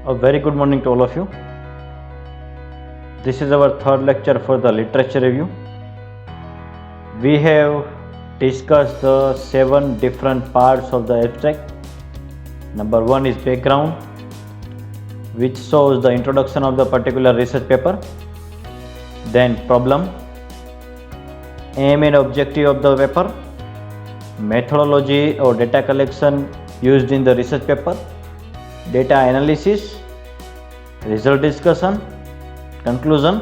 A very good morning to all of you. This is our third lecture for the literature review. We have discussed the 7 different parts of the abstract. Number 1 is background, which shows the introduction of the particular research paper. Then problem, aim and objective of the paper, methodology or data collection used in the research paper, data analysis, result discussion, conclusion,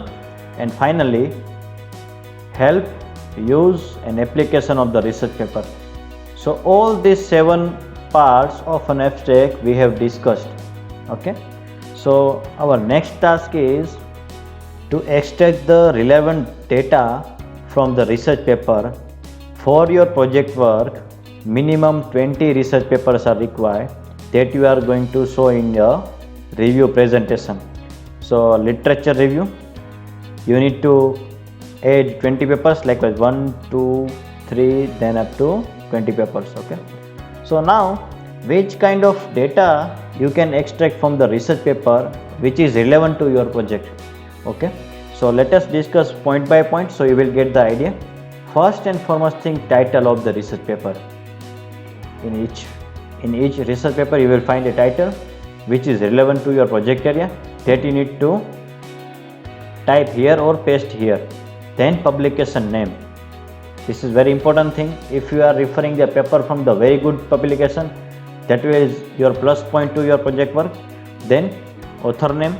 and finally help, use and application of the research paper. So all these 7 parts of an abstract we have discussed. Okay, so our next task is to extract the relevant data from the research paper. For your project work, minimum 20 research papers are required that you are going to show in your review presentation. So literature review, you need to add 20 papers, likewise 1, 2, 3, then up to 20 papers. Okay, so now which kind of data you can extract from the research paper which is relevant to your project. Okay, so let us discuss point by point so you will get the idea. First and foremost thing, title of the research paper. In each research paper you will find a title which is relevant to your project area that you need to type here or paste here. Then publication name. This is very important thing. If you are referring the paper from the very good publication, that is your plus point to your project work. Then author name.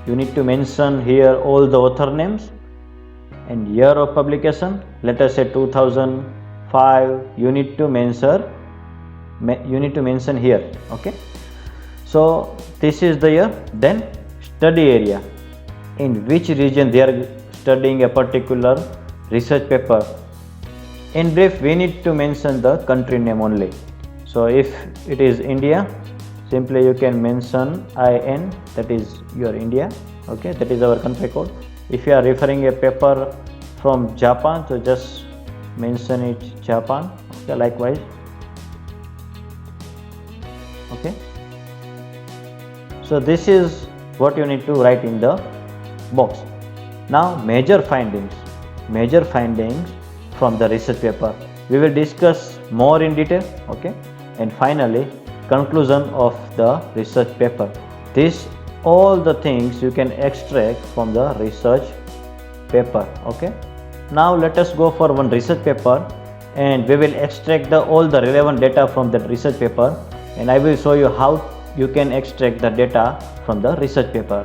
You need to mention here all the author names and year of publication. Let us say 2005. You need to mention here. Okay, so this is the year. Then study area, in which region they are studying a particular research paper. In brief, we need to mention the country name only. So if it is India, simply you can mention IN, that is your India. Okay, that is our country code. If you are referring a paper from Japan, so just mention it Japan. Okay, likewise. Okay, so this is what you need to write in the box. Now major findings from the research paper we will discuss more in detail. Okay, and finally conclusion of the research paper. This all the things you can extract from the research paper. Okay, now let us go for one research paper and we will extract all the relevant data from that research paper, and I will show you how you can extract the data from the research paper.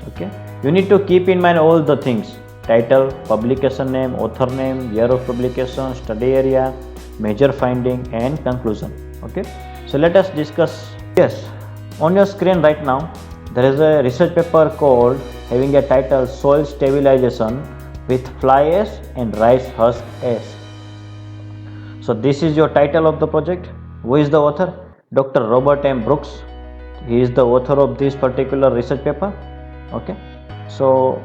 Okay, you need to keep in mind all the things: title, publication name, author name, year of publication, study area, major finding and conclusion. Okay, so let us discuss. Yes, on your screen right now there is a research paper called having a title Soil Stabilization with Fly Ash and Rice Husk Ash. So this is your title of the project. Who is the author? Dr. Robert M. Brooks. He is the author of this particular research paper. Okay, so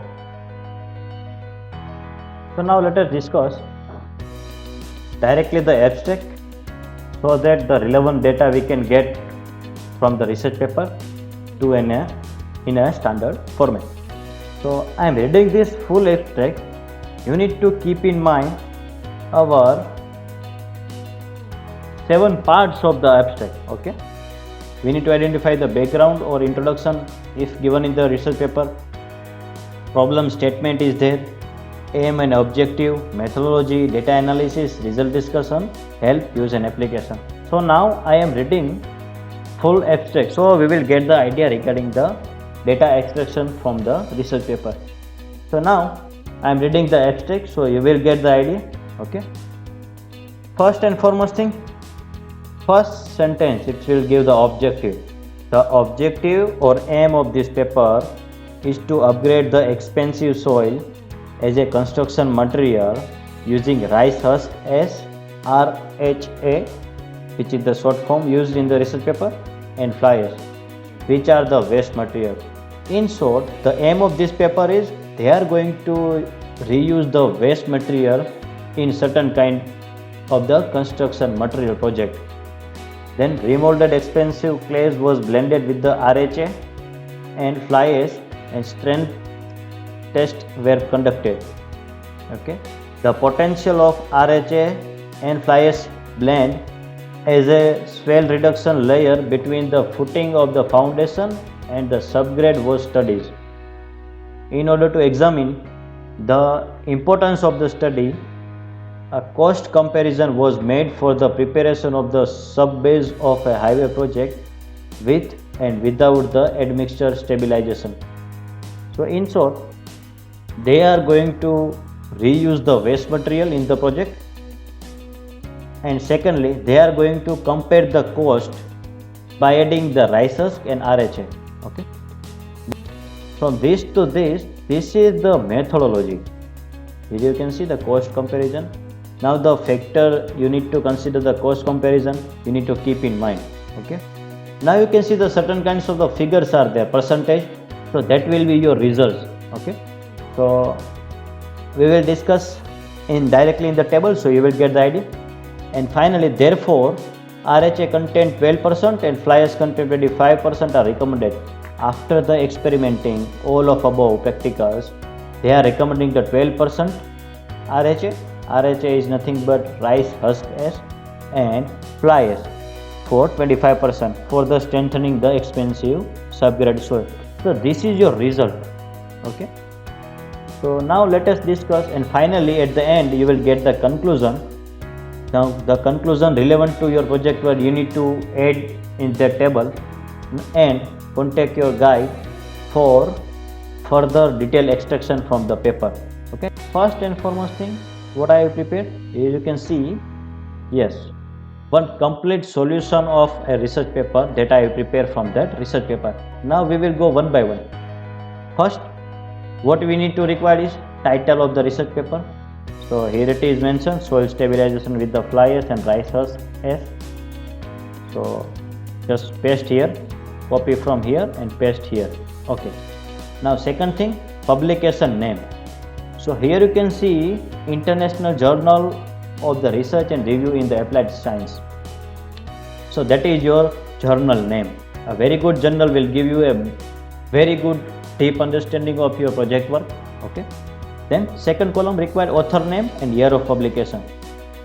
now let us discuss directly the abstract so that the relevant data we can get from the research paper to in a standard format. So I am reading this full abstract. You need to keep in mind our 7 parts of the abstract. Okay, we need to identify the background or introduction if given in the research paper. Problem statement is there, aim and objective, methodology, data analysis, result discussion, help, use and application. So now I am reading full abstract, so we will get the idea regarding the data extraction from the research paper. So now I am reading the abstract, so you will get the idea. Okay, first and foremost thing, first sentence it will give the objective. The objective or aim of this paper is to upgrade the expensive soil as a construction material using rice husk as RHA, which is the short form used in the research paper, and fly ash, which are the waste material. In short, the aim of this paper is they are going to reuse the waste material in certain kind of the construction material project. Then remolded expensive clays was blended with the RHA and fly ash and strength tests were conducted. Okay, the potential of RHA and fly ash blend as a swell reduction layer between the footing of the foundation and the subgrade was studied. In order to examine the importance of the study, a cost comparison was made for the preparation of the sub-base of a highway project with and without the admixture stabilization. So in short, they are going to reuse the waste material in the project, and secondly, they are going to compare the cost by adding the rice husk and RHA. Okay. From this to this is the methodology. Here you can see the cost comparison. Now the factor you need to consider the cost comparison, you need to keep in mind. Okay. Now you can see the certain kinds of the figures are there, percentage. So that will be your results. Okay. So we will discuss directly in the table, so you will get the idea. And finally, therefore, RHA content 12% and fly ash content 25% are recommended. After the experimenting all of above practicals, they are recommending the 12% RHA. RHA is nothing but rice husk ash and fly ash for 25% for the strengthening the expensive subgrade soil. So this is your result. Okay. So now let us discuss, and finally at the end you will get the conclusion. Now the conclusion relevant to your project where you need to add in the table and contact your guide for further detailed extraction from the paper. Okay. First and foremost thing, what I have prepared, as you can see, yes, one complete solution of a research paper that I have prepared from that research paper. Now we will go one by one. First, what we need to require is title of the research paper. So here it is mentioned, soil stabilization with the fly ash and rice husk ash. So just paste here, copy from here and paste here. Okay. Now second thing, publication name. So here you can see International Journal of the Research and Review in the Applied Science. So that is your journal name. A very good journal will give you a very good deep understanding of your project work. Okay. Then second column, required author name and year of publication.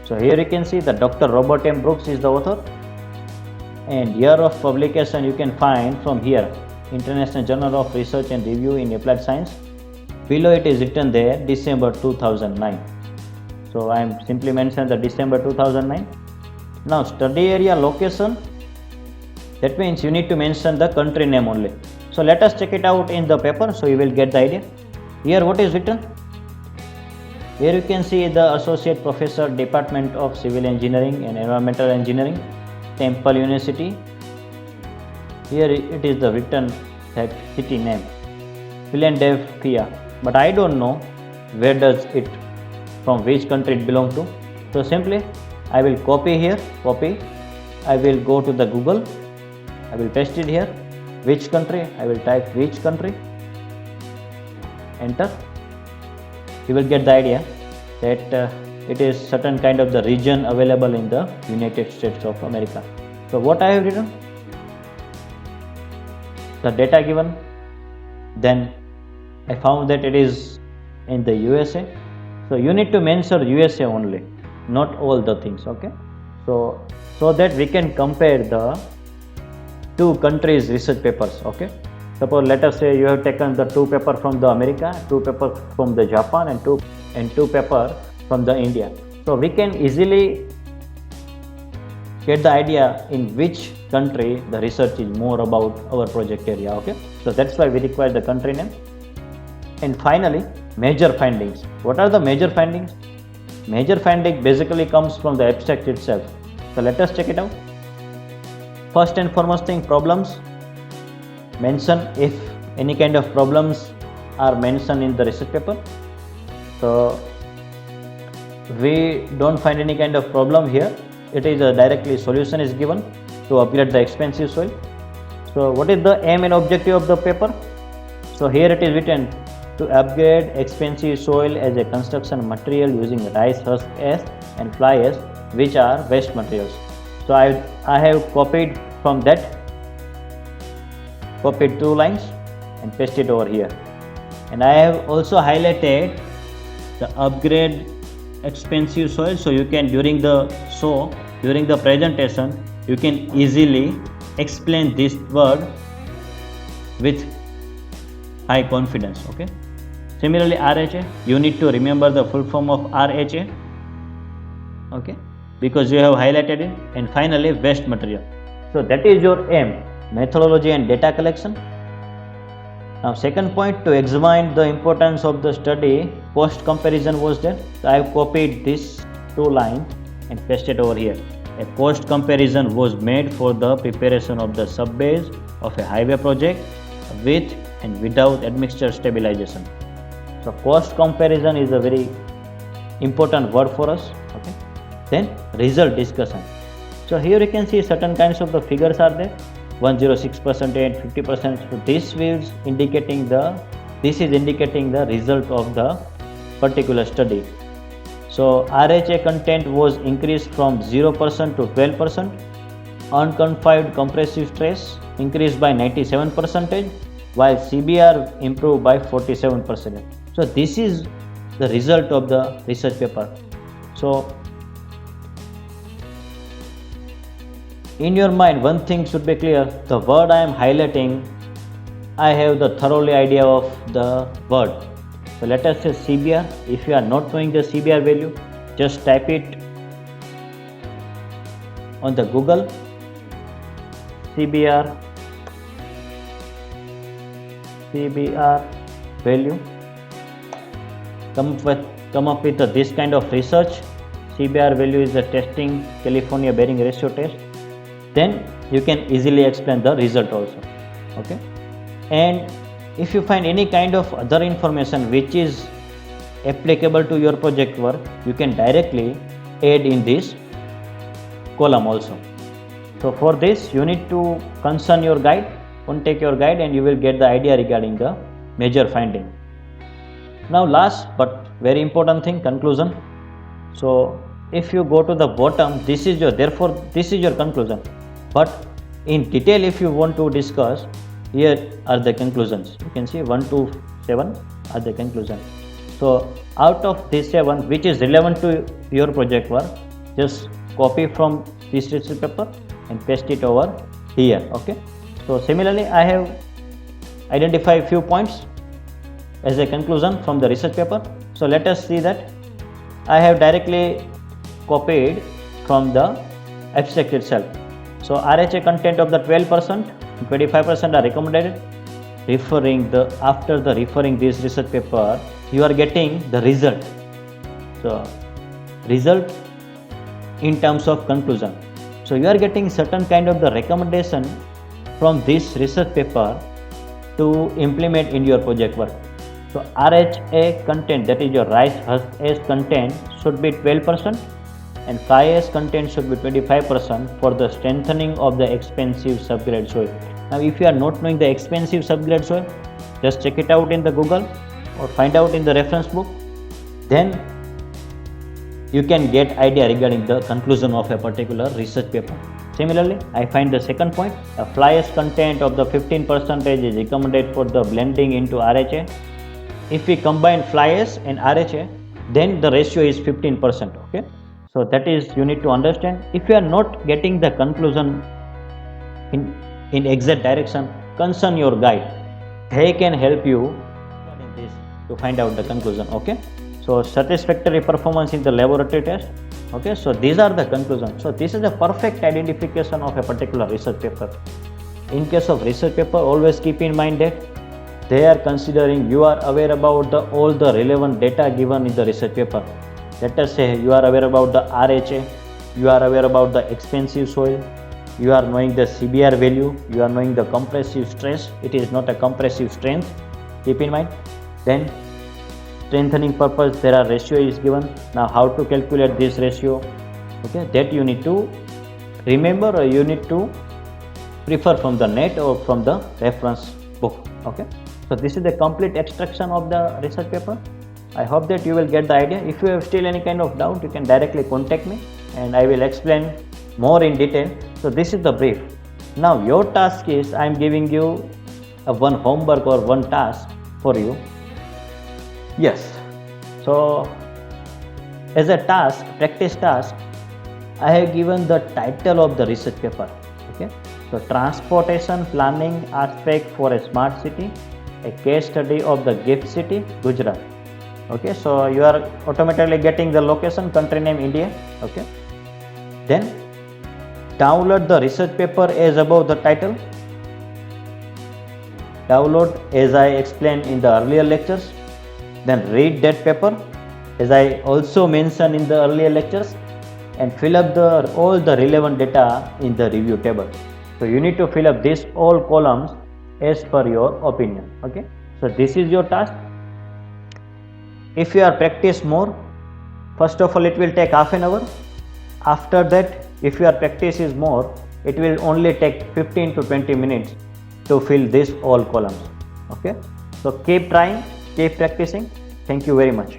So here you can see that Dr. Robert M. Brooks is the author, and year of publication you can find from here, International Journal of Research and Review in Applied Science. Below it is written there December 2009. So I am simply mentioned the December 2009. Now study area location, that means you need to mention the country name only. So let us check it out in the paper, so you will get the idea. Here what is written? Here you can see the Associate Professor, Department of Civil Engineering and Environmental Engineering, Temple University. Here it is the written that city name, Philadelphia, but I don't know where does it, from which country it belongs to. So simply I will copy here, I will go to the Google, I will paste it here, which country, I will type which country, enter. You will get the idea that it is certain kind of the region available in the United States of America. So what I have written, the data given, then I found that it is in the USA. So you need to mention USA only, not all the things. Okay. So that we can compare the two countries research papers. Okay. Suppose let us say you have taken the two paper from the America, two paper from the Japan, and two paper from the India. So we can easily get the idea in which country the research is more about our project area. Okay. So that's why we require the country name. And finally, major findings. What are the major findings? Major finding basically comes from the abstract itself. So let us check it out. First and foremost thing, problems. Mention if any kind of problems are mentioned in the research paper. So we don't find any kind of problem here. It is directly solution is given to upgrade the expensive soil. So what is the aim and objective of the paper? So here it is written to upgrade expensive soil as a construction material using rice husk ash and fly ash, which are waste materials. So I have copied from that, copied two lines and paste it over here. And I have also highlighted the upgrade expensive soil, so you can during the presentation you can easily explain this word with high confidence. Okay. Similarly, RHA, you need to remember the full form of RHA, okay, because you have highlighted it. And finally, waste material. So that is your aim, methodology and data collection. Now second point, to examine the importance of the study, cost comparison was there. So I have copied this 2 lines and pasted over here. A cost comparison was made for the preparation of the subbase of a highway project with and without admixture stabilization. So cost comparison is a very important word for us. Okay. Then result discussion. So here you can see certain kinds of the figures are there. 106% and 50%. So this is indicating the result of the particular study. So RHA content was increased from 0% to 12%. Unconfined compressive stress increased by 97%, while CBR improved by 47%. So this is the result of the research paper. So in your mind, one thing should be clear. The word I am highlighting, I have the thoroughly idea of the word. So let us say CBR. If you are not knowing the CBR value, just type it on the Google. CBR value. Come up with this kind of research. CBR value is the testing California bearing ratio test. Then you can easily explain the result also. Okay. And if you find any kind of other information which is applicable to your project work, you can directly add in this column also. So for this you need to consult your guide, contact your guide, and you will get the idea regarding the major finding. Now last but very important thing, conclusion. So if you go to the bottom, this is your conclusion. But in detail, if you want to discuss, here are the conclusions. You can see 1 to 7 are the conclusions. So out of these 7, which is relevant to your project work, just copy from this research paper and paste it over here. Okay. So similarly, I have identified few points as a conclusion from the research paper. So let us see that I have directly copied from the abstract itself. So RHA content of the 12%, 25% are recommended. After referring this research paper, you are getting the result. So result in terms of conclusion. So you are getting certain kind of the recommendation from this research paper to implement in your project work. So RHA content, that is your rice husk ash content, should be 12%. And fly ash content should be 25% for the strengthening of the expensive subgrade soil. Now if you are not knowing the expensive subgrade soil, just check it out in the Google or find out in the reference book. Then you can get idea regarding the conclusion of a particular research paper. Similarly, I find the second point, a fly ash content of the 15% is recommended for the blending into RHA. If we combine fly ash and RHA, then the ratio is 15%. Okay. So that is, you need to understand. If you are not getting the conclusion in exact direction, consult your guide. They can help you in this to find out the conclusion. Okay. So satisfactory performance in the laboratory test. Okay. So these are the conclusions. So this is a perfect identification of a particular research paper. In case of research paper, always keep in mind that they are considering you are aware about all the relevant data given in the research paper. Let us say you are aware about the RHA, you are aware about the expensive soil, you are knowing the CBR value, you are knowing the compressive stress. It is not a compressive strength, keep in mind. Then strengthening purpose, there are ratio is given. Now how to calculate this ratio, okay, that you need to remember, or you need to prefer from the net or from the reference book. Okay, so this is the complete extraction of the research paper. I hope that you will get the idea. If you have still any kind of doubt, you can directly contact me and I will explain more in detail. So this is the brief. Now your task is, I am giving you one homework or one task for you. Yes, so as a task, practice task, I have given the title of the research paper. Okay, so transportation planning aspect for a smart city, a case study of the gift city, Gujarat. Okay, so you are automatically getting the location, country name India. Okay, then download the research paper as above the title. Download as I explained in the earlier lectures. Then read that paper as I also mentioned in the earlier lectures, and fill up all the relevant data in the review table. So you need to fill up these all columns as per your opinion. Okay, so this is your task. If you are practice more, first of all it will take half an hour. After that, if your practice is more, it will only take 15 to 20 minutes to fill these all columns. Okay, so keep trying, keep practicing. Thank you very much.